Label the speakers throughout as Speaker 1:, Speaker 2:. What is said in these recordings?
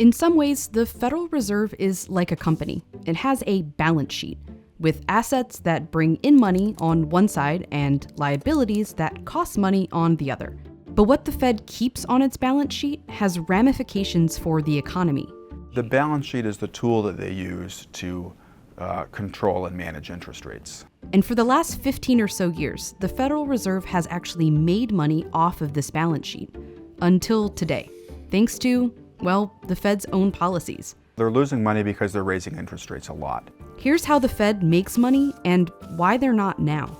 Speaker 1: In some ways, the Federal Reserve is like a company. It has a balance sheet with assets that bring in money on one side and liabilities that cost money on the other. But what the Fed keeps on its balance sheet has ramifications for the economy.
Speaker 2: The balance sheet is the tool that they use to control and manage interest rates.
Speaker 1: And for the last 15 or so years, the Federal Reserve has actually made money off of this balance sheet. Until today, thanks to, well, the Fed's own policies.
Speaker 2: They're losing money because they're raising interest rates a lot.
Speaker 1: Here's how the Fed makes money and why they're not now.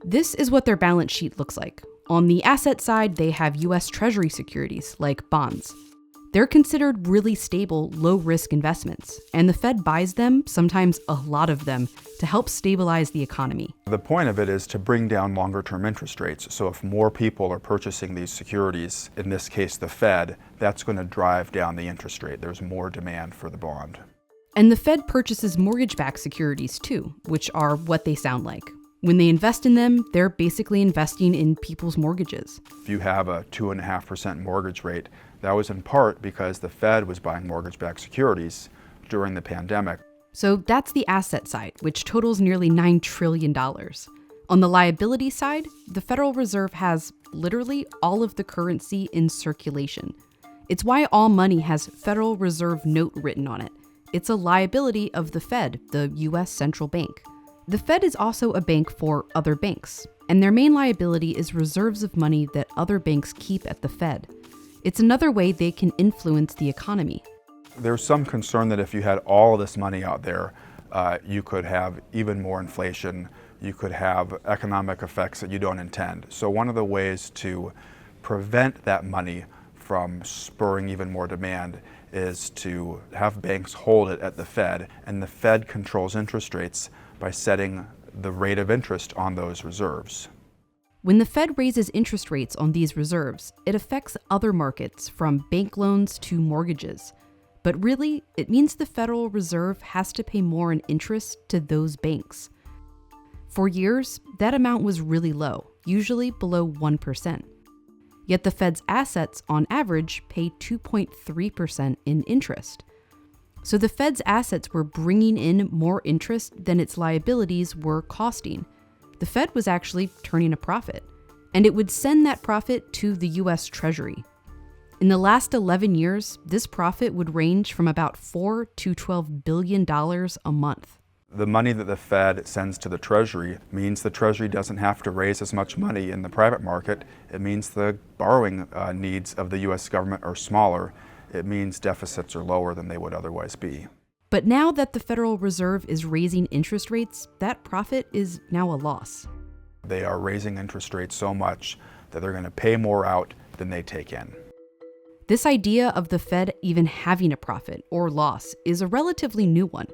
Speaker 1: This is what their balance sheet looks like. On the asset side, they have US Treasury securities, like bonds. They're considered really stable, low-risk investments, and the Fed buys them, sometimes a lot of them, to help stabilize the economy.
Speaker 2: The point of it is to bring down longer-term interest rates. So if more people are purchasing these securities, in this case the Fed, that's going to drive down the interest rate. There's more demand for the bond.
Speaker 1: And the Fed purchases mortgage-backed securities too, which are what they sound like. When they invest in them, they're basically investing in people's mortgages.
Speaker 2: If you have a 2.5% mortgage rate, that was in part because the Fed was buying mortgage-backed securities during the pandemic.
Speaker 1: So that's the asset side, which totals nearly $9 trillion. On the liability side, the Federal Reserve has literally all of the currency in circulation. It's why all money has Federal Reserve note written on it. It's a liability of the Fed, the US central bank. The Fed is also a bank for other banks, and their main liability is reserves of money that other banks keep at the Fed. It's another way they can influence the economy.
Speaker 2: There's some concern that if you had all of this money out there, you could have even more inflation. You could have economic effects that you don't intend. So one of the ways to prevent that money from spurring even more demand is to have banks hold it at the Fed, and the Fed controls interest rates by setting the rate of interest on those reserves.
Speaker 1: When the Fed raises interest rates on these reserves, it affects other markets, from bank loans to mortgages. But really, it means the Federal Reserve has to pay more in interest to those banks. For years, that amount was really low, usually below 1%. Yet the Fed's assets, on average, pay 2.3% in interest. So the Fed's assets were bringing in more interest than its liabilities were costing. The Fed was actually turning a profit, and it would send that profit to the US Treasury. In the last 11 years, this profit would range from about $4 to $12 billion a month.
Speaker 2: The money that the Fed sends to the Treasury means the Treasury doesn't have to raise as much money in the private market. It means the borrowing needs of the US government are smaller. It means deficits are lower than they would otherwise be.
Speaker 1: But now that the Federal Reserve is raising interest rates, that profit is now a loss.
Speaker 2: They are raising interest rates so much that they're going to pay more out than they take in.
Speaker 1: This idea of the Fed even having a profit or loss is a relatively new one.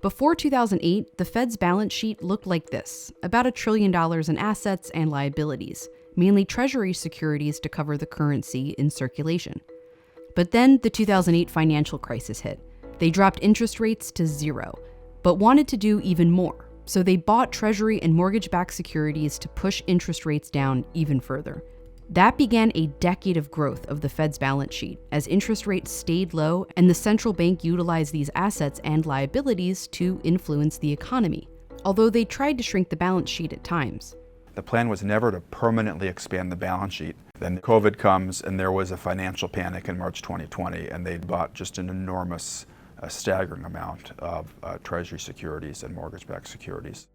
Speaker 1: Before 2008, the Fed's balance sheet looked like this, about $1 trillion in assets and liabilities, mainly Treasury securities to cover the currency in circulation. But then the 2008 financial crisis hit. They dropped interest rates to zero, but wanted to do even more. So they bought Treasury and mortgage-backed securities to push interest rates down even further. That began a decade of growth of the Fed's balance sheet as interest rates stayed low and the central bank utilized these assets and liabilities to influence the economy, although they tried to shrink the balance sheet at times.
Speaker 2: The plan was never to permanently expand the balance sheet. Then COVID comes and there was a financial panic in March 2020, and they bought just an enormous, staggering amount of Treasury securities and mortgage-backed securities.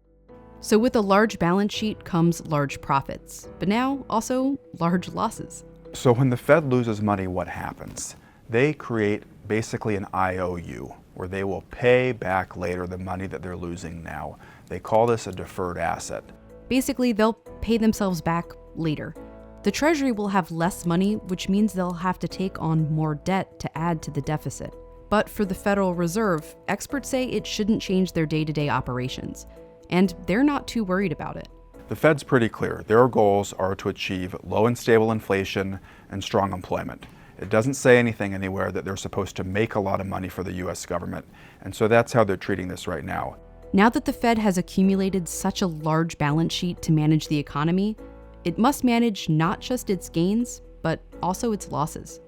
Speaker 1: So with a large balance sheet comes large profits, but now also large losses.
Speaker 2: So when the Fed loses money, what happens? They create basically an IOU, where they will pay back later the money that they're losing now. They call this a deferred asset.
Speaker 1: Basically, they'll pay themselves back later. The Treasury will have less money, which means they'll have to take on more debt to add to the deficit. But for the Federal Reserve, experts say it shouldn't change their day-to-day operations, and they're not too worried about it.
Speaker 2: The Fed's pretty clear. Their goals are to achieve low and stable inflation and strong employment. It doesn't say anything anywhere that they're supposed to make a lot of money for the US government, and so that's how they're treating this right now.
Speaker 1: Now that the Fed has accumulated such a large balance sheet to manage the economy, it must manage not just its gains, but also its losses.